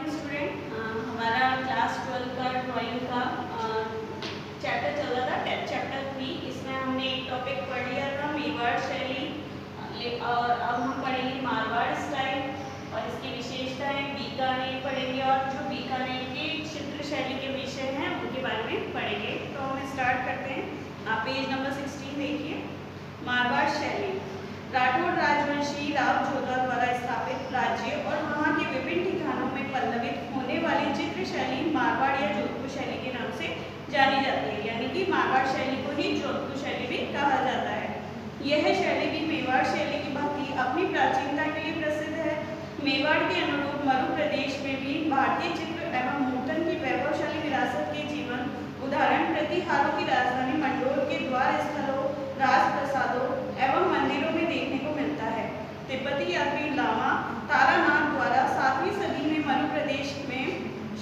Morning student. हमारा class 12 का drawing का चैप्टर चल रहा था, चैप्टर 3। इसमें हमने एक टॉपिक पढ़ लिया था मेवाड़ शैली, और अब हम पढ़ेंगे मारवाड़ स्टाइल और इसकी विशेषताएं। बीकानेर पढ़ेंगे और जो बीकानेर की चित्र शैली के विषय हैं उनके बारे में पढ़ेंगे। तो हम स्टार्ट करते हैं। आप पेज नंबर 16 देखिए। मारवाड़ शैली राठौड़ राजवंशी राव जोधा द्वारा स्थापित राज्य और वहाँ के विभिन्न ठिकानों में पल्लवित होने वाली चित्र शैली मारवाड़ या जोधपुर शैली के नाम से जानी जाती है, यानी कि मारवाड़ शैली को ही जोधपुर शैली भी कहा जाता है। यह शैली भी मेवाड़ शैली की भांति अपनी प्राचीनता के लिए प्रसिद्ध है। मेवाड़ के अनुरूप मरु प्रदेश में भी भारतीय चित्र एवं मूर्तन की वैभवशाली विरासत के जीवन उदाहरण प्रतिहारों की राजधानी मंडोर के द्वार स्थलों, राजप्रसादों एवं मंदिरों में देखने को मिलता है। तिब्बती यात्री लामा तारानाथ द्वारा 7वीं सदी में मध्य प्रदेश में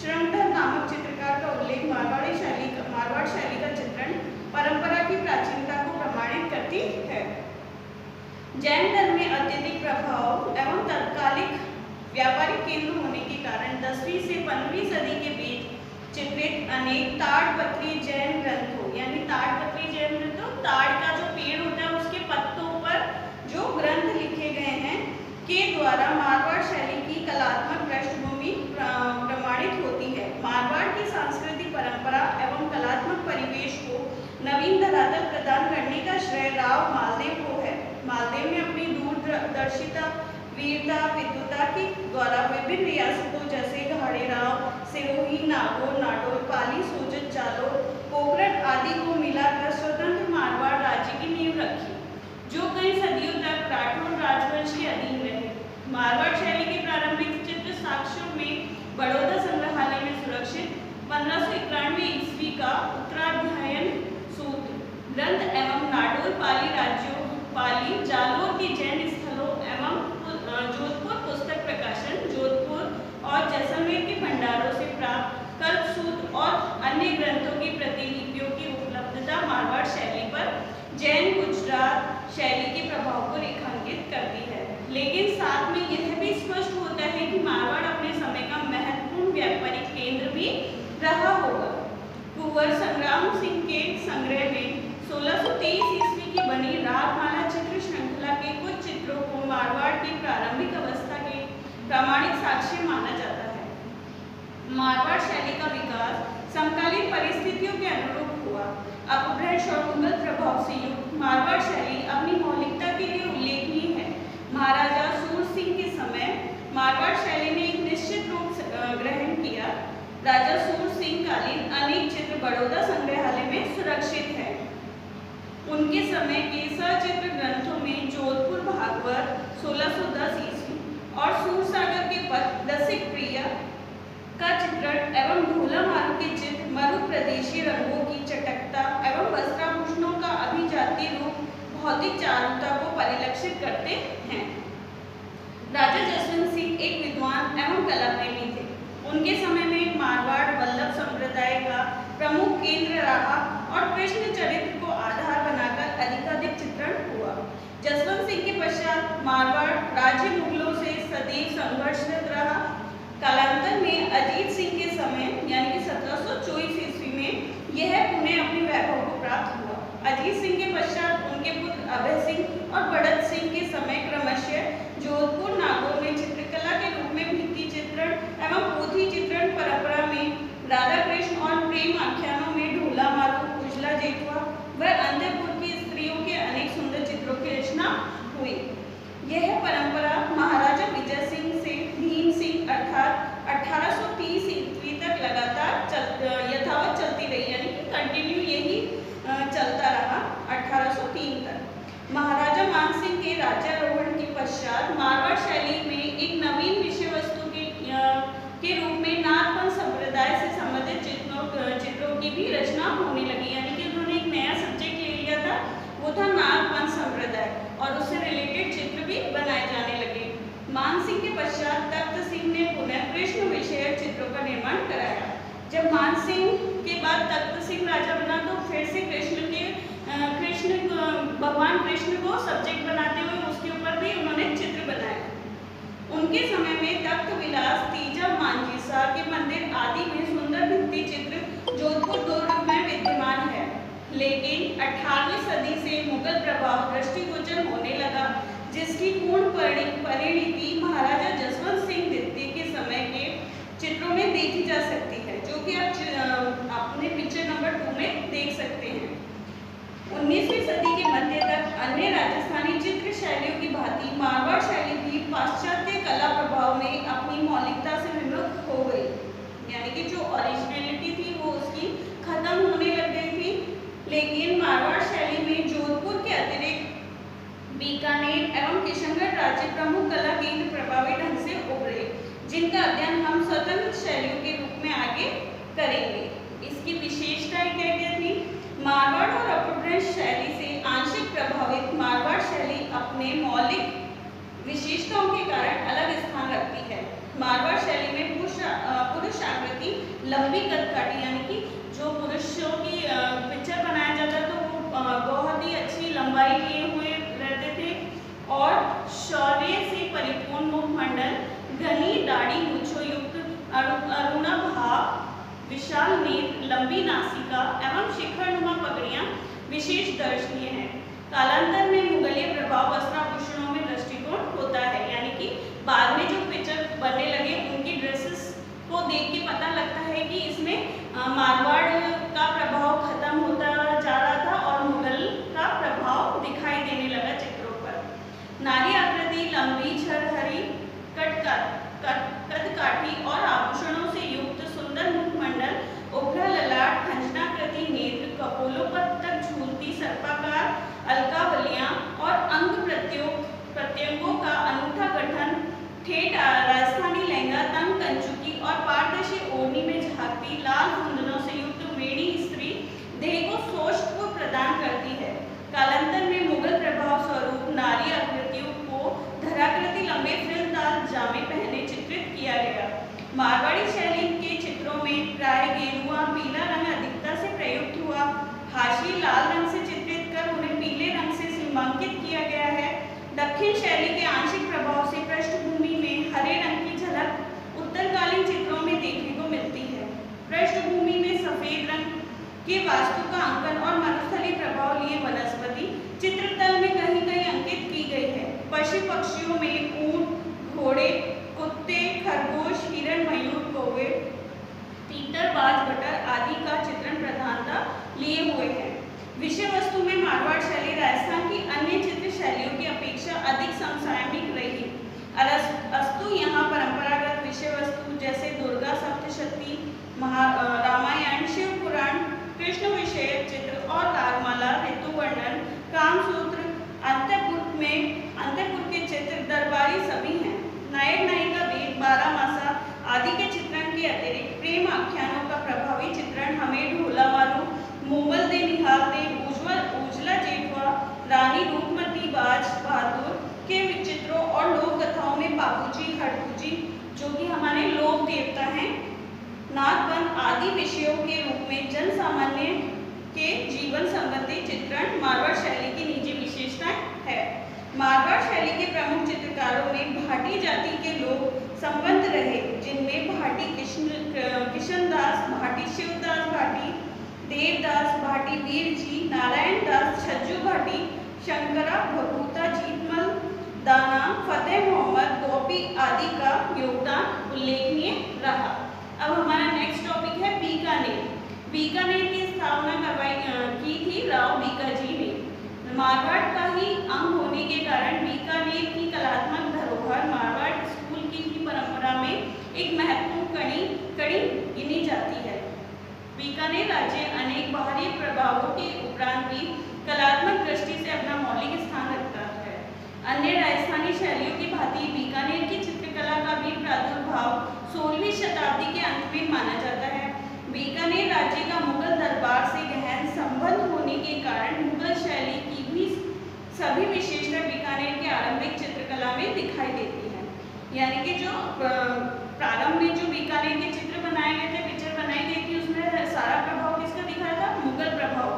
श्रृंगधर नामक चित्रकार का उल्लेख मारवाड़ शैली का चित्रण परंपरा की प्राचीनता को प्रमाणित करती है। जैन धर्म में अत्यधिक प्रभाव एवं तत्कालिक व्यापारिक केंद्र होने के कारण 10वीं से 15वीं सदी के बीच चित्रित अनेक ताड़पत्री जैन ग्रंथों, यानी ताड़पत्री जैन ग्रंथों, ताड़ का जो पेड़ होता है उसके पत्तों पर जो ग्रंथ लिखे गए हैं के द्वारा मारवाड़ शैली की कलात्मक पृष्ठभूमि प्रमाणित होती है। मारवाड़ की सांस्कृतिक परंपरा एवं कलात्मक परिवेश को नवीन धरातल प्रदान करने का श्रेय राव मालदेव को है। मालदेव ने अपनी दूरदर्शिता, वीरता, विद्वता के द्वारा विभिन्न रियासतों जैसे घाड़ेराव, सिरोही, नागौर, नाडोर, पाली, सोजत, जालोर, पोखरण आदि को मिलाकर स्वतंत्र मारवाड़ राज्य की नींव रखी, जो कई सदियों तक राठौड़ राजवंश के अधीन रहे। मारवाड़ शैली के प्रारंभिक चित्र साक्ष्यों में बड़ौदा संग्रहालय में सुरक्षित 1591 ईस्वी का उत्तराध्ययन सूत्र ग्रंथ एवं नाडोर, पाली राज्यों, पाली, जालोर के जैन स्थलों एवं जोधपुर पुस्तक प्रकाशन, जोधपुर और जैसलमेर के भंडारों से प्राप्त कल्पसूत्र और अन्य ग्रंथों की प्रतिलिपियों की उपलब्धता मारवाड़ शैली पर जैन गुजरात शैली के प्रभाव को रेखांकित करती है। लेकिन साथ में यह भी स्पष्ट होता है कि मारवाड़ अपने समय का महत्वपूर्ण व्यापारिक केंद्र भी रहा होगा। कुंवर संग्राम सिंह के संग्रह में 1623 ईस्वी की बनी रागमाला चित्र श्रृंखला के कुछ चित्रों को मारवाड़ की प्रारंभिक अवस्था के प्रामाणिक साक्ष्य माना जाता है। मारवाड़ शैली का विकास समकालीन परिस्थितियों के अनुरूप हुआ। अपभ्रंश और मुगल प्रभाव से युक्त मारवाड़ शैली अपनी मौलिकता के लिए उल्लेखनीय है। महाराजा सूर सिंह के समय मारवाड़ शैली ने एक निश्चित रूप ग्रहण किया। राजा सूर सिंह कालीन अनेक चित्र बड़ौदा संग्रहालय में सुरक्षित है। उनके समय के सचित्र ग्रंथों में जोधपुर भागवत 1610 ईस्वी और सूरसागर के पथ रसिक प्रिय का चित्रण एवं ढोला मारू के चित्र मरु प्रदेशीय रंगों की चटकता एवं वस्त्राभूषणों का अभिजातीय रूप भौतिक चारुता को परिलक्षित करते हैं। राजा जसवंत सिंह एक विद्वान एवं कला प्रेमी थे। उनके समय में मारवाड़ वल्लभ संप्रदाय का प्रमुख केंद्र रहा और कृष्ण चरित्र को आधार बनाकर अधिकाधिक चित्रण हुआ। जसवंत सिंह के पश्चात मारवाड़ राज्य मुगलों से सदैव संघर्षरत रहा। कालांतर में अजीत सिंह के समय यानी कि 1724 ईस्वी में यह पुनः अपनी वैभव को प्राप्त हुआ। अजीत सिंह के पश्चात उनके पुत्र अभय सिंह और बढ़त सिंह के समय क्रमशः जोधपुर, नागौर में चित्रकला के रूप में भित्ति चित्रण एवं पोथी चित्रण परंपरा में राधा कृष्ण और प्रेम आख्यानों में ढोला मारू, उजला जेठवा व अंतपुर की स्त्रियों के अनेक सुंदर चित्रों की रचना हुई। यह परंपरा महाराजा विजय सिंह से भीम सिंह अर्थात 1830 ईस्वी तक लगातार यथावत चलती रही, यानी कि कंटिन्यू यही चलता रहा 1803 तक। महाराजा मानसिंह के राज्यारोहण के पश्चात मारवाड़ शैली में एक नवीन विषय वस्तु के रूप में नागपंथ संप्रदाय से संबंधित चित्रों की भी रचना होने लगी, यानी कि उन्होंने एक नया सब्जेक्ट ले लिया था, वो था नागपंथ संप्रदाय, और उससे रिलेटेड चित्र भी बनाए जाने लगे। मानसिंह के पश्चात तख्त सिंह ने पुनः कृष्ण विषयक चित्रों का निर्माण कराया। जब मानसिंह के बाद तख्त सिंह राजा बना तो फिर से भगवान कृष्ण को सब्जेक्ट बनाते हुए उसके ऊपर भी उन्होंने चित्र बनाए। उनके उनके समय में तख्त विलास, तीजा मांझीसा के मंदिर आदि में सुंदर भित्ति चित्र जोधपुर दुर्ग में विद्यमान है। लेकिन 18वीं सदी से मुगल प्रभाव दृष्टिगोचर होने लगा, जिसकी पूर्ण परिणति महाराजा जसवंत सिंह द्वितीय के समय के चित्रों में देखी जा सकती है, जो कि आप अपने पिक्चर नंबर 2 में देख सकते हैं। 19वीं सदी के मध्य तक अन्य राजस्थानी चित्र शैलियों की भांति मारवाड़ शैली भी पाश्चात्य कला प्रभाव में अपनी मौलिकता से विमुख हो गई, यानी कि जो ओरिजिनलिटी थी वो उसकी खत्म होने लग गई थी। लेकिन मारवाड़ शैली में जोधपुर के अतिरिक्त बीकानेर एवं किशनगढ़ राज्य प्रमुख कला केंद्र प्रभावी ढंग से उभरे, जिनका अध्ययन हम स्वतंत्र शैलियों के रूप में आगे करेंगे। इसकी विशेषताएं क्या क्या थी? मारवाड़ और अपभ्रंश शैली से आंशिक प्रभावित मारवाड़ शैली अपने मौलिक विशेषताओं के कारण अलग स्थान रखती है। मारवाड़ शैली में पुरुष आकृति लंबी कदकाठी, यानी कि जो पुरुषों की पिक्चर बनाया जाता तो वो बहुत ही अच्छी लंबाई लिए हुए रहते थे, और शौर्य से परिपूर्ण मुखमंडल, घनी दाढ़ी मूंछों युक्त अरुणा भाव, विशाल नेत्र, लंबी नासिका एवं शिखरनुमा पगड़ियां विशेष दर्शनीय हैं। कालांतर में मुगलीय प्रभाव वस्त्राभूषणों में दृष्टिकोण होता है, यानी कि बाद में जो पिक्चर बनने लगे उनकी ड्रेसेस को देख के पता लगता है कि इसमें मारवाड़ का प्रभाव खत्म होता जा रहा था और मुगल का प्रभाव दिखाई देने लगा चित्रों पर। नारी आकृति लंबी, छरहरी, कदकाठी और आभूषणों से युक्त सुंदर मुखमंडल, उभरा ललाट, खंजनाकृति नेत्र, कपोलों पर तक झूलती सर्पाकार अलकावलियां और अंग प्रत्यंगों का अनूठा गठन, ठेठ राजस्थानी लहंगा, तंग कंचुकी और पारदर्शी ओढ़नी में झांकती लाल कुंदनों से युक्त वेणी स्त्री देह को सौष्ठव प्रदान करती है। कालांतर में मुगल प्रभाव स्वरूप नारी आकृतियों को धराकृति लंबे फ्रिलदार जामे पहने चित्रित किया गया। मारवाड़ी शैली के चित्रों में प्राय गेरुआ पीला रंग अधिकता से प्रयुक्त हुआ। हाशिए लाल रंग से चित्रित कर उन्हें पीले रंग से सीमांकित किया गया है। दक्षिण शैली के आंशिक प्रभाव से पृष्ठभूमि में हरे रंग की झलक उत्तरकालीन चित्रों में देखने को मिलती है। पृष्ठभूमि में सफेद रंग के वास्तु का अंकन और मरुस्थलीय प्रभाव लिए वनस्पति चित्रतल में कहीं कहीं अंकित की गई है। पशु पक्षियों में ऊंट, घोड़े, कुत्ते, खरगोश, हिरण, मयूर, कौवे, तीतर, बाज, बटर आदि का चित्रण प्रधानता लिए हुए हैं। विषय वस्तु में मारवाड़ शैली राजस्थान की अन्य चित्र शैलियों की अपेक्षा अधिक समसामयिक रही। अस्तु यहाँ परंपरागत विषय वस्तु जैसे दुर्गा सप्तशती, रामायण, शिव पुराण, कृष्ण विषय चित्र और रागमाला, ऋतु वर्णन, कामसूत्र, अंतःपुर के चित्र, दरबारी सभी हैं। नायक नायिका भेद, बारहमासा आदि के चित्रण के अतिरिक्त प्रेम आख्यानों का प्रभावी चित्रण हमें ढोला मारू, मोमल दे निहाल दे, उजला जेठवा, रानी रूपमती बाज बहादुर के चित्रों और लोक कथाओं में बाबूजी, हड़कूजी जो कि हमारे लोक देवता हैं, नागबन आदि विषयों के रूप में जन सामान्य के जीवन संबंधी चित्रण मारवाड़ शैली की निजी विशेषताएं है। मारवाड़ शैली के प्रमुख चित्रकारों में भाटी जाति के लोग संबंध रहे, जिनमें भाटी किशनदास भाटी, शिवदास भाटी, देवदास भाटी, वीर जी, नारायण दास, छज्जू भाटी, शंकरा भगूता, जीतमल, दाना, फतेह मोहम्मद, गोपी आदि का योगदान उल्लेखनीय रहा। अब हमारा नेक्स्ट टॉपिक है बीकानेर। बीकानेर की स्थापना की थी राव बीकाजी ने। मारवाड़ का ही अंग होने के कारण बीकानेर की कलात्मक धरोहर मारवाड़ स्कूल की ही परंपरा में एक महत्वपूर्ण कड़ी गिनी जाती है। बीकानेर राज्य अनेक बाहरी प्रभावों के उपरांत भी कलात्मक दृष्टि से अपना मौलिक स्थान रखता है। अन्य राजस्थानी शैलियों की भांति बीकानेर की चित्रकला का भी प्रादुर्भाव 16वीं शताब्दी के अंत में माना जाता है। बीकानेर राज्य का मुगल दरबार से गहन संबंध होने के कारण मुगल शैली की भी सभी विशेषता बीकानेर के आरंभिक चित्रकला में दिखाई देती है। यानी कि जो प्रारंभ में जो बीकानेर के चित्र बनाए गए थे, पिक्चर बनाई गई थी, उसमें सारा प्रभाव किसका दिखाया था? मुगल प्रभाव।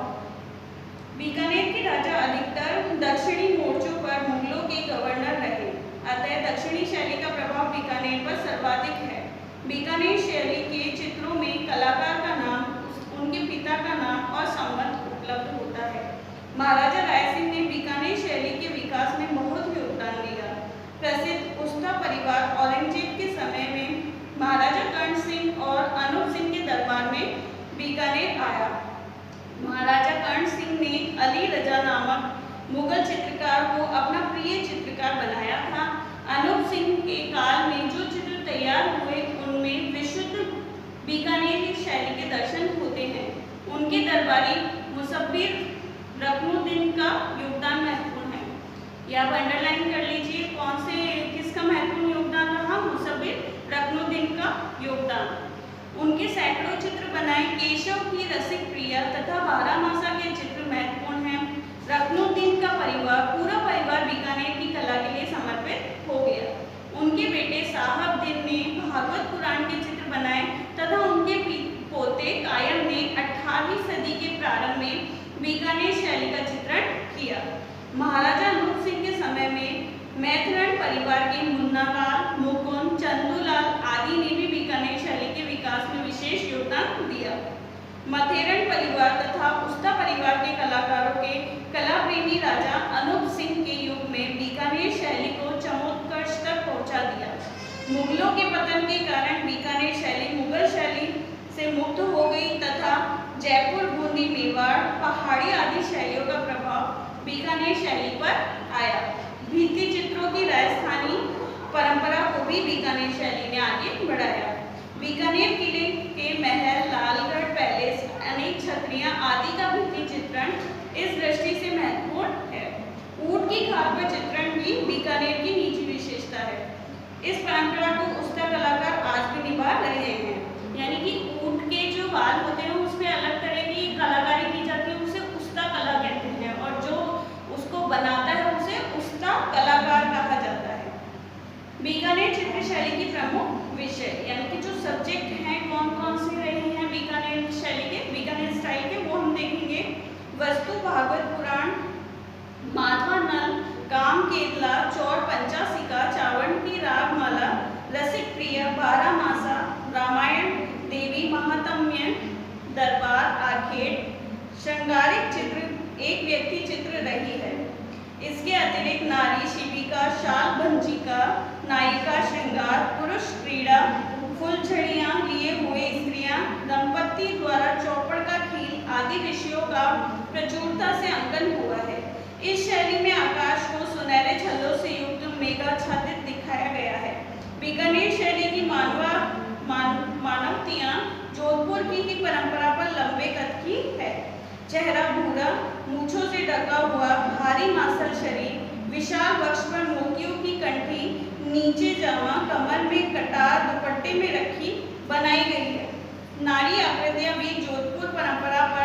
बीकानेर के राजा अधिकतर दक्षिणी मोर्चों पर मुगलों के गवर्नर रहे, अतः दक्षिणी शैली का प्रभाव बीकानेर पर सर्वाधिक है। बीकानेर शैली के चित्रों में कलाकार का नाम, उनके पिता का नाम और संबंध उपलब्ध होता है। महाराजा रायसिंह ने बीकानेर शैली के विकास में बहुत योगदान दिया। प्रसिद्ध उस्ता परिवार औरंगजेब के समय में महाराजा कर्ण सिंह और अनूप सिंह के दरबार में बीकानेर आया। महाराजा कर्ण सिंह ने अली रजा नामक मुगल चित्रकार को अपना प्रिय चित्रकार बनाया था। अनूप सिंह के काल में जो चित्र तैयार हुए उनमें विशुद्ध बीकानेरी शैली के दर्शन होते हैं। उनके दरबारी मुसब्बिर रकनुद्दीन का योगदान महत्वपूर्ण है। या आप अंडरलाइन कर लीजिए कौन से किसका महत्वपूर्ण योगदान रहा, मुसब्बिर रकनुद्दीन का योगदान। उनके सैकड़ों चित्र बनाए। केशव की रसिक प्रिया तथा बारहमासा के चित्र महत्वपूर्ण हैं। रकनुद्दीन का परिवार, पूरा परिवार बीकानेर की कला के लिए समर्पित हो गया। उनके बेटे साहबदीन ने भागवत पुराण के चित्र बनाए तथा उनके पोते कायम ने 18वीं सदी के प्रारंभ में बीकानेर शैली का चित्रण किया। महाराजा अनूप सिंह के समय में मैथिरण परिवार के मुन्नालाल, मुकुंद, चंदूलाल आदि ने भी बीकानेर शैली के विकास में विशेष योगदान दिया। मथेरन परिवार तथा उस्ता परिवार के कलाकारों के कला प्रेमी राजा अनूप सिंह के युग में बीकानेर शैली को चरमोत्कर्ष तक पहुंचा दिया। मुगलों के पतन के कारण बीकानेर शैली मुगल शैली से मुक्त हो गई तथा जयपुर, बूंदी, मेवाड़, पहाड़ी आदि शैलियों का प्रभाव बीकानेर शैली पर आया। भित्ति चित्रों की राजस्थानी परंपरा को भी बीकानेर शैली ने आगे बढ़ाया। बीकानेर किले के महल, लालगढ़ पैलेस, अनेक छतरियां आदि का भित्ति चित्रण इस दृष्टि से महत्वपूर्ण है। ऊंट की खाल पर चित्रण भी बीकानेर की निजी विशेषता है। इस परंपरा को उस्ता कलाकार आज भी निभा रहे हैं। यानी कि ऊंट के जो बाल होते हैं उसमें अलग तरह की कलाकारी की जाती है, उसे उस्ता कला कहते हैं, और जो उसको बनाता है उसे उस्ता कलाकार कहा जाता है। बीकानेर चित्र शैली की प्रमुख विषय यानी कि जो सब्जेक्ट हैं कौन कौन से रहे हैं बीकानेर शैली के, बीकानेर स्टाइल के, वो हम देखेंगे। वस्तु भागवत पुराण, माधवा नल, काम केतला, चौर पंचासिका, चावंड की रागमाला, रसिक प्रिया, बारहमासा, रामायण, देवी महात्म्य, दरबार, आखेट, श्रृंगारिक चित्र, एक व्यक्ति चित्र रही है। इसके अतिरिक्त नारी शिविका, शाल भंजिका, नायिका श्रृंगार, पुरुष क्रीड़ा, फुलझड़ियां लिए हुए स्त्रियां, दंपति द्वारा चौपड़ का खेल आदि विषयों का प्रचुरता से अंकन हुआ है। इस शैली में आकाश को सुनहरे छल्लों से युक्त मेघाच्छादित दिखाया गया है। बीकानेर शैली की मानवतियां जोधपुर की परंपरा पर लंबे कद की है। चेहरा भूरा, मूछों से ढका हुआ, भारी मांसल शरीर, विशाल वक्ष पर मोतियों की कंठी, नीचे जामा, कमर में कटार दुपट्टे में रखी बनाई गई है। नारी आकृतियां भी जोधपुर परंपरा पर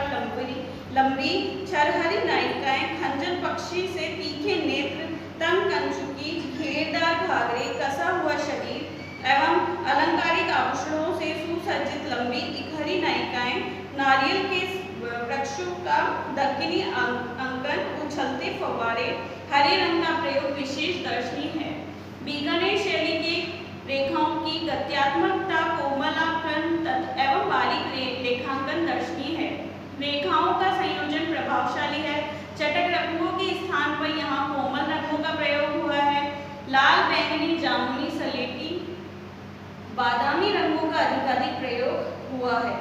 लंबी छरहरी नायिकाएं, खंजर पक्षी से तीखे नेत्र, तंग कंचुकी, घेरदार घाघरे, कसा हुआ शरीर एवं अलंकारिक आभूषणों से सुसज्जित लंबी इखरी नायिकाएं, नारियल के वृक्षों का दक्षिणी अंकन, उछलते फव्वारे, हरे रंग का प्रयोग विशेष दर्शनीय है। बीकानेर शैली की रेखाओं की गत्यात्मकता, कोमलांकन एवं बारीक रेखांकन दर्शनीय है। रेखाओं का संयोजन प्रभावशाली है। चटक रंगों के स्थान पर यहाँ कोमल रंगों का प्रयोग हुआ है। लाल, बैंगनी, जामुनी, सलेटी, बादामी रंगों का अधिकाधिक प्रयोग हुआ है।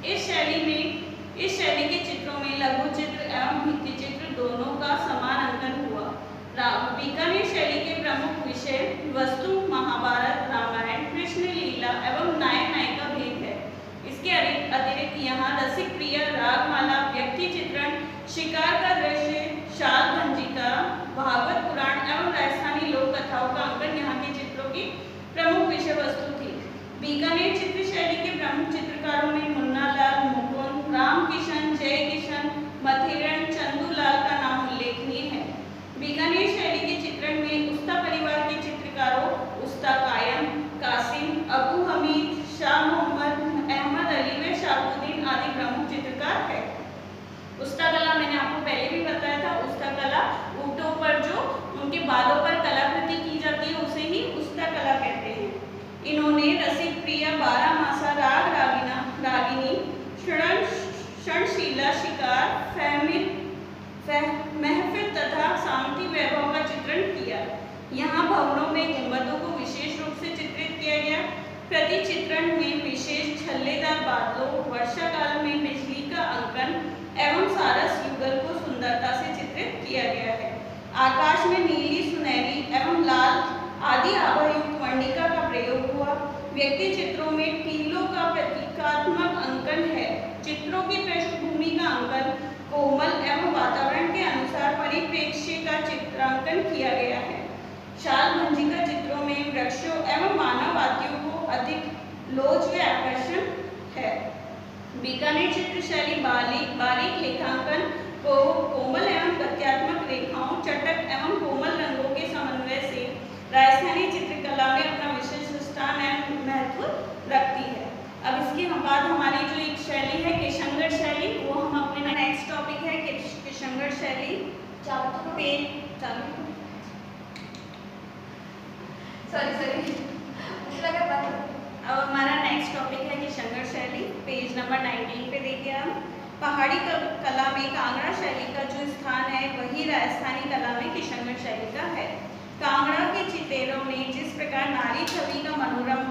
इस शैली के चित्रों में लघु चित्र एवं भित्ति चित्र दोनों का समान अंकन हुआ। बीकानेर शैली के प्रमुख विषय वस्तु महाभारत, रामायण, कृष्ण लीला एवं नायक नायिका भेद है। इसके अतिरिक्त यहाँ रसिक प्रिय, रागमाला, व्यक्ति चित्रण, शिकार का दृश्य, शाल भंजिका, भागवत पुराण एवं राजस्थानी लोक कथाओं का अंकन यहाँ के चित्रों की प्रमुख विषय वस्तु थी। बीकानेर चित्र शैली के प्रमुख चित्रकारों में मुन्नालाल, मुकुंद, रामकिशन, जय किशन, मथेरन, चंदूलाल का नाम उल्लेखनीय है। बीकानेर शैली के चित्रण में उस्ता परिवार के चित्रकारों उस्ता कायम, कासिम, अबू हमीद, शाह मोहम्मद, अहमद अली व शाहबुद्दीन आदि प्रमुख चित्रकार है। उस्ता कला मैंने आपको पहले भी बताया था, उस्ता कला ऊँटों पर जो उनके बालों पर कलाकृति की जाती है उसे ही उस्ता कला कहते हैं। आकाश में नीली, सुनहरी एवं लाल आदि आभायुक्त वर्णिका का प्रयोग हुआ। व्यक्ति चित्रों में टीलों का प्रतीकात्मक अंकन है। चित्रों की पृष्ठभूमि का अंकन कोमल एवं वातावरण के अनुसार परिप्रेक्ष्य का चित्रांकन किया गया है। शाल भंजिका चित्रों में वृक्षों एवं मानव आदियों को अधिक लोच व आकर्षण है। बीकानेर चित्रशैली बारीक लेखांकन को कोमल एवं गत्यात्मक रेखाओं, चटक एवं कोमल रंगों के समन्वय से राजस्थानी चित्रकला में अपना विशिष्ट स्थान एवं महत्व रखती है। अब इसके बाद हमारी जो एक शैली है किशनगढ़ शैली, वो हम अपने नेक्स्ट टॉपिक है किशनगढ़ शैली। अब हमारा नेक्स्ट टॉपिक है किशनगढ़ शैली। पेज नंबर 19 पे देखिए हम। पहाड़ी कला में कांगड़ा शैली का जो स्थान है वही राजस्थानी कला में किशनगढ़ शैली का है। कांगड़ा के चितेरों ने जिस प्रकार नारी छवि का मनोरम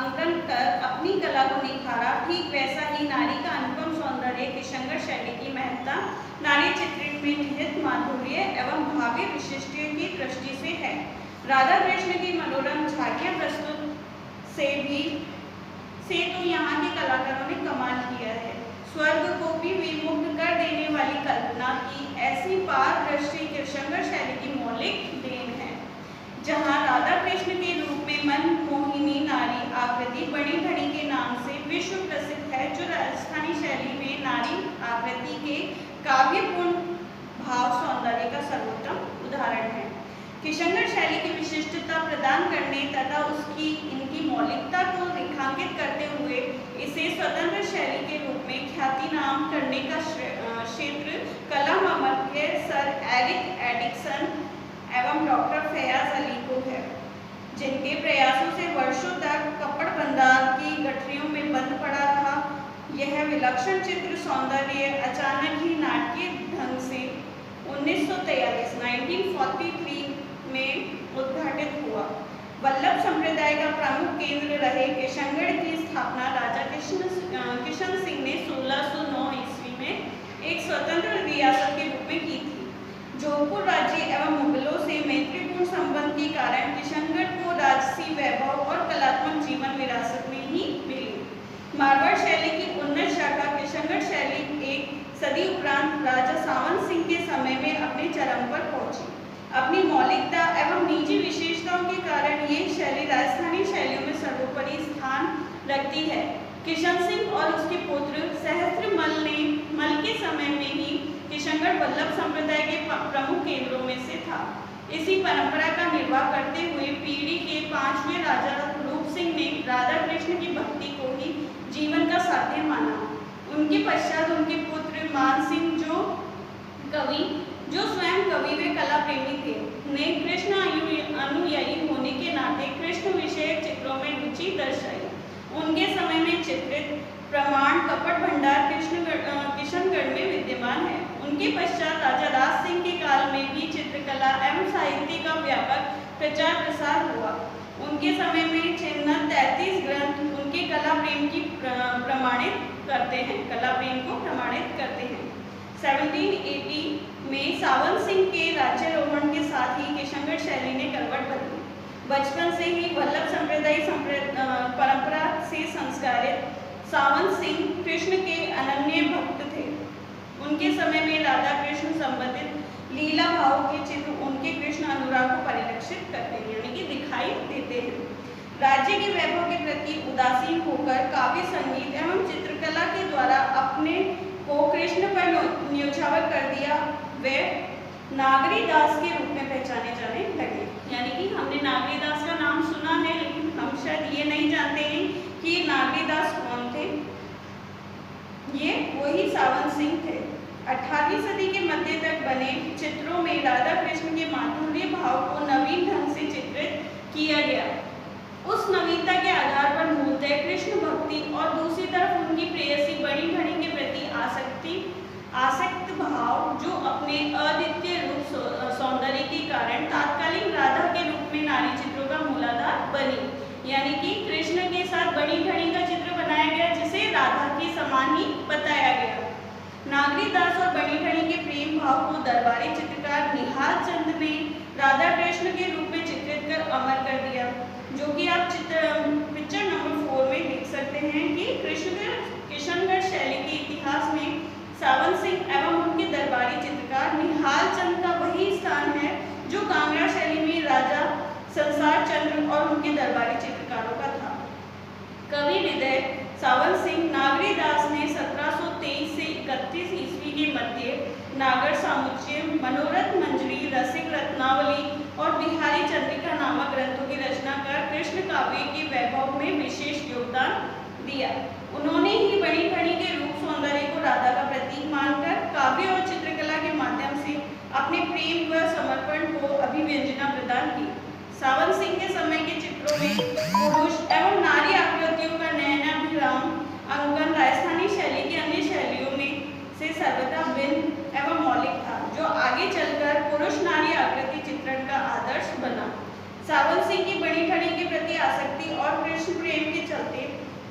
अंकन कर अपनी कला को निखारा, ठीक वैसा ही नारी का अनुपम सौंदर्य किशनगढ़ शैली की महत्ता नारी चित्रण में निहित माधुर्य एवं भाव्य विशिष्टता की दृष्टि से है। राधा कृष्ण की मनोरम झांकियां प्रस्तुत से तो यहाँ के कलाकारों ने कमाल किया है। स्वर्ग को भी विमुग्ध कर देने वाली कल्पना की ऐसी पारदर्शी किशनगढ़ शैली की मौलिक देन है, जहाँ राधा कृष्ण के रूप में मनमोहिनी नारी आकृति बड़ी घड़ी के नाम से विश्व प्रसिद्ध है, जो राजस्थानी शैली में नारी आकृति के काव्यपूर्ण भाव सौंदर्य का सर्वोत्तम उदाहरण है। किशनगढ़ शैली की विशिष्टता प्रदान करने तथा उसकी इनकी मौलिकता को रेखांकित करते हुए इसे स्वतंत्र शैली के रूप में ख्याति नाम करने का क्षेत्र कला मामल्य सर एरिक एडिक्सन एवं डॉक्टर फयाज अली को है, जिनके प्रयासों से वर्षों तक कपड़ बंदार की गठरियों में बंद पड़ा रहा। यह विलक्षण चित्र सौंदर्य अचानक ही नाटकीय ढंग से 1943 में उद्घाटित हुआ। वल्लभ संप्रदाय का प्रमुख केंद्र रहे किशनगढ़ की स्थापना राजा किशन सिंह ने 1609 ईस्वी में एक स्वतंत्र रियासत के रूप में की थी। जोधपुर राज्य एवं मुगलों से मैत्रीपूर्ण संबंध के कारण किशनगढ़ को राजसी वैभव और कलात्मक जीवन विरासत में ही मिली। मारवाड़ शैली की उन्नत शाखा किशनगढ़ शैली एक सदी उपरांत राजा सावन सिंह के समय में अपने चरम पर पहुंची। अपनी मौलिकता एवं निजी विशेषताओं के कारण ये शैली राजस्थानी शैलियों में सर्वोपरि स्थान रखती है। किशन सिंह और उसके पुत्र सहस्त्रमल के समय में ही किशनगढ़ वल्लभ संप्रदाय के प्रमुख केंद्रों में से था। इसी परंपरा का निर्वाह करते हुए पीढ़ी के 5वें राजा रूप सिंह ने राधा कृष्ण की भक्ति को ही जीवन का साध्य माना। उनके पश्चात उनके पुत्र मान सिंह जो स्वयं कवि व कला प्रेमी थे, ने कृष्ण अनुयायी होने के नाते कृष्ण विषयक चित्रों में रुचि दर्शाई। उनके समय में चित्रित प्रमाण कपट भंडार किशनगढ़ में विद्यमान है। उनके पश्चात राजा राज सिंह के काल में भी चित्रकला एवं साहित्य का व्यापक प्रचार प्रसार हुआ। उनके समय में चिन्ह 33 ग्रंथ उनके कला प्रेम को प्रमाणित करते हैं। 1780 में सावन सिंह के राज्यारोहण के साथ ही किशनगढ़ शैली ने करवट बदली। बचपन से ही वल्लभ संप्रदाय परंपरा से संस्कारित सावन सिंह कृष्ण के अनन्य भक्त थे। उनके समय में राधा कृष्ण संबंधित लीला भाव के चित्र उनके कृष्ण अनुराग को परिलक्षित करते हैं, यानी कि दिखाई देते हैं। राज्य के वैभव के प्रति उदासीन होकर काव्य संगीत एवं चित्रकला के द्वारा अपने को कृष्ण पर न्योछावर कर दिया। वे नागरी दास के रूप में पहचाने जाने लगे। यानी कि हमने नागरी दास का नाम सुना है, लेकिन हम शायद ये नहीं जानते हैं कि ये नागरी दास कौन थे। ये वही सावन सिंह थे। 18वीं सदी के मध्य तक बने चित्रों में राधा कृष्ण के माधुर्य भाव को नवीन ढंग से चित्रित किया गया। उस नवीनता के आधार पर मूलतः कृष्ण भक्ति और दूसरी तरफ उनकी प्रेयसी बड़ी घड़ी के प्रति आसक्त भाव, जो अपने अद्वितीय रूप सौंदर्य के कारण तात्कालिक राधा के रूप में नारी चित्रों का मूलाधार बनी। यानी कि कृष्ण के साथ बड़ी घड़ी का चित्र बनाया गया, जिसे राधा के समान ही बताया गया। नागरी दास और बड़ी घड़ी के प्रेम भाव को दरबारी चित्रकार निहाल चंद ने राधा कृष्ण के रूप में चित्रित कर अमर कर दिया, जो कि आप पिक्चर नंबर 4 में देख सकते हैं कि किशनगढ़ शैली के इतिहास में सावंत सिंह एवं उनके दरबारी चित्रकार निहाल चंद का वही स्थान है जो कांगड़ा शैली में राजा संसार चंद्र और उनके दरबारी चित्रकारों का था। कवि हृदय सावंत सिंह नागरी दास ने 1723 से 31 ईस्वी के मध्य नागर सामुच्चय, मनोरथ मंजरी, रसिक रत्नावली और बिहारी चंद्रिका नामक ग्रंथों की रचना कर कृष्ण काव्य के वैभव में विशेष योगदान दिया। उन्होंने ही बड़ी खड़ी के रूप सौंदर्य को राधा का प्रतीक मानकर काव्य और चित्रकला के माध्यम से अपने प्रेम व समर्पण को अभिव्यंजना प्रदान की। सावंत सिंह के समय के चित्रों में पुरुष एवं नारी आकृतियों का नयनाभिराम अंकन राजस्थानी शैली की अन्य शैलियों में से सर्वथा भिन्न एवं मौलिक था, जो आगे चलकर पुरुष नारी आकृति चित्रण का आदर्श बना। सावंत सिंह की बड़ी खड़ी के प्रति आसक्ति और कृष्ण प्रेम के चलते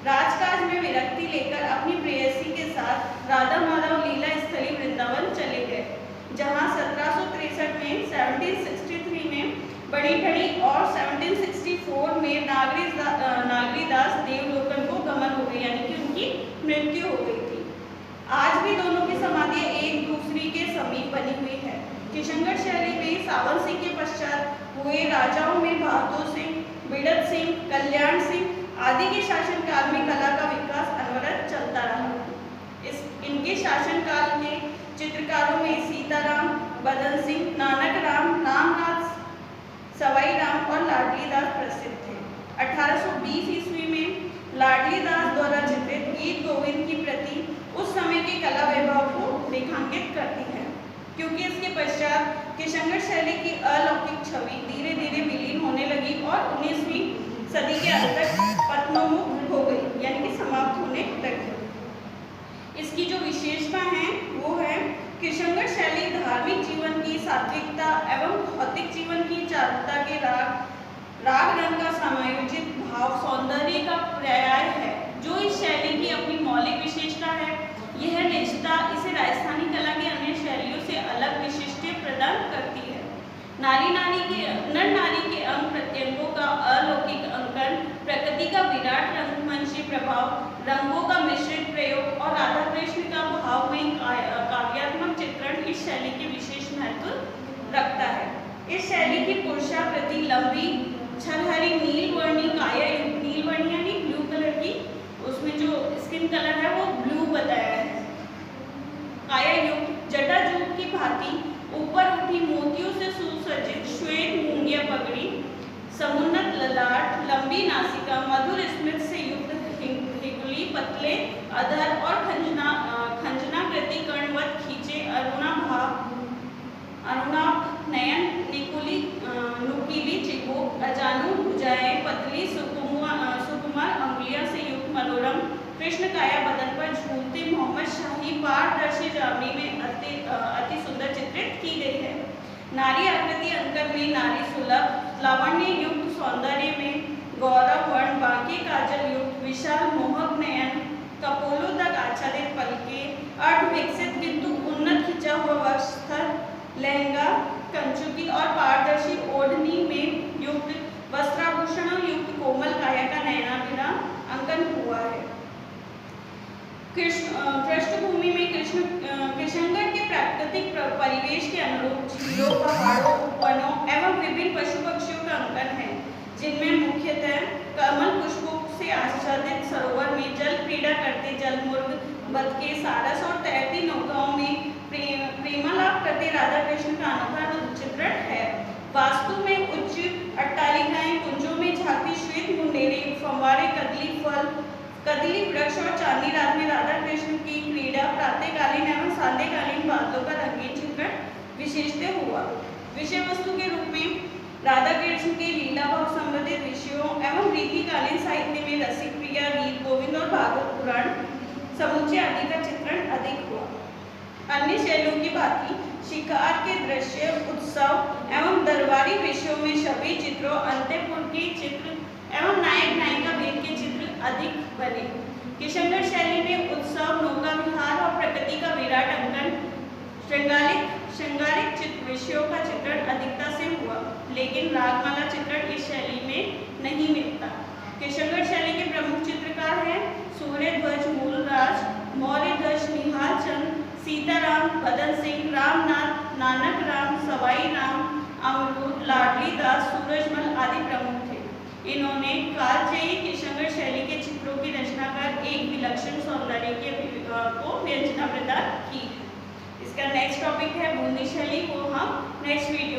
राजकाज में विरक्ति लेकर अपनी प्रेयसी के साथ राधा माधव लीला स्थली वृंदावन चले गए, जहां 1763 में 1763 में बड़ी खड़ी और 1764 में नागरीदास देवलोकन को गमन हो गई, यानी कि उनकी मृत्यु हो गई थी। आज भी दोनों की समाधियां एक दूसरी के समीप बनी हुई है। किशनगढ़ शैली में सावंत सिंह के पश्चात हुए राजाओं में बहादुर सिंह, बिड़त सिंह, कल्याण सिंह आदि के शासनकाल में कला का विकास अनवरत चलता रहा। इनके शासनकाल के चित्रकारों में सीताराम, बदन सिंह, नानक राम, रामनाथ, सवाई राम और लाडली दास प्रसिद्ध थे। 1820 ईस्वी में लाडली दास द्वारा चित्रित गीत गोविंद की प्रति उस समय के कला वैभव को रेखांकित करती है, क्योंकि इसके पश्चात किशनगढ़ शैली की अलौकिक छवि धीरे धीरे विलीन होने लगी और 19वीं सदी के अंत तक पतनोन्मुख हो गई, यानी कि समाप्त होने लगी। इसकी जो विशेषता है वो है किशनगढ़ शैली धार्मिक जीवन की सात्विकता एवं भौतिक जीवन की चारुता के राग रंग का समायोजित भाव सौंदर्य का पर्याय है, जो इस शैली की अपनी मौलिक विशेषता है। यह निजता इसे राजस्थानी कला की अन्य शैलियों से अलग विशिष्टता प्रदान करती है। नर नारी के अंग प्रत्यंगों का अलौकिक अंकन, प्रकृति का विराट रंगमंची प्रभाव, रंगों का मिश्रित प्रयोग और राधा कृष्ण का भावमय काव्यात्मक चित्रण इस शैली के विशेष महत्व रखता है। इस शैली की पुरुषाकृति लंबी, छलहरी नीलवर्णी काया, नीलवर्णी यानी ब्लू कलर की, उसमें जो स्किन कलर है वो ब्लू बताया है, काया युक्त जटाजूट की भांति ऊपर उठी मोतियों से सुसज्जित श्वेत मूंगिया पगड़ी, समुन्नत ललाट, लंबी नासिका, मधुर स्मित से युक्त हिगुली, पतले अधर और खंजनाकृति कर्णवत खींचे अरुणाभ नयन, नुकीली चिबुक, अजानू भुजाएं, पतली सुकुमार अंगुलियां से युक्त मनोरम कृष्ण काया बदन पर झूलते मोहम्मद शाही पारदर्शी जामनी में अति सुंदर चित्रित की गई है। नारी आकृति अंकन में नारी सुलभ लावण्य युक्त सौंदर्य में गौरव वर्ण, बांके काजल युक्त विशाल मोहक नयन, कपोलों तक आच्छादित पलके, अर्ध विकसित किंतु उन्नत खिंचा हुआ वक्षस्थल, लहंगा, कंचुकी और पारदर्शी ओढ़नी में युक्त वस्त्राभूषणों युक्त कोमल काया का नयनाभिराम अंकन हुआ है। पृष्ठभूमि में किशनगढ़ के प्राकृतिक परिवेश के अनुरूप झीलों, पहाड़ों, वनों एवं विभिन्न पशु पक्षियों का अंकन है, जिनमें मुख्यतः कमल पुष्पों से आच्छादित सरोवर में जल क्रीड़ा करते जलमुर्ग, बतखे, सारस और तैरती नौकाओं में प्रेमालाप करते राधा कृष्ण का अनोखा चित्रण है। वास्तु में उच्च अट्टालिकाएं, कुंजों में झांकती श्वेत मुंडेरे, फंवारे, कदली वृक्ष और चांदनी रात में राधा कृष्ण की क्रीड़ा, प्रातःकालीन एवं सांध्यकालीन बादलों का रंगीन चित्रण विशेषते हुआ। विषय वस्तु के रूप में राधा कृष्ण के लीला भाव संबंधित विषयों एवं रीतिकालीन साहित्य में रसिक प्रिया, गीत गोविंद और भागवत पुराण समुच्चय आदि का चित्रण अधिक हुआ। अन्य शैलियों की भांति शिकार के दृश्य, उत्सव एवं दरबारी विषयों में छवि चित्रों, अंतःपुर के चित्र एवं नायक नायिका भेद के चित्र अधिक बने। किशनगढ़ शैली में उत्सव, नौका विहार और प्रकृति का विराट अंकन, श्रृंगारिक श्रृंगारिक विषयों का चित्रण अधिकता से हुआ, लेकिन रागमाला चित्रण इस शैली में नहीं मिलता। किशनगढ़ शैली के प्रमुख चित्रकार हैं सूर्यध्वज मूलराज, मौर्यध्वज निहाल चंद, सीताराम, भदन सिंह, रामनाथ, नानक राम, सवाई राम, अमरूद, लाडली दास, सूरजमल आदि प्रमुख थे। इन्होंने कालजयी किशनगढ़ शैली के चित्रों की रचना कर एक विलक्षण सौंदर्य के को व्यंजना प्रदान की। इसका नेक्स्ट टॉपिक है बूंदी शैली, वो हम नेक्स्ट वीडियो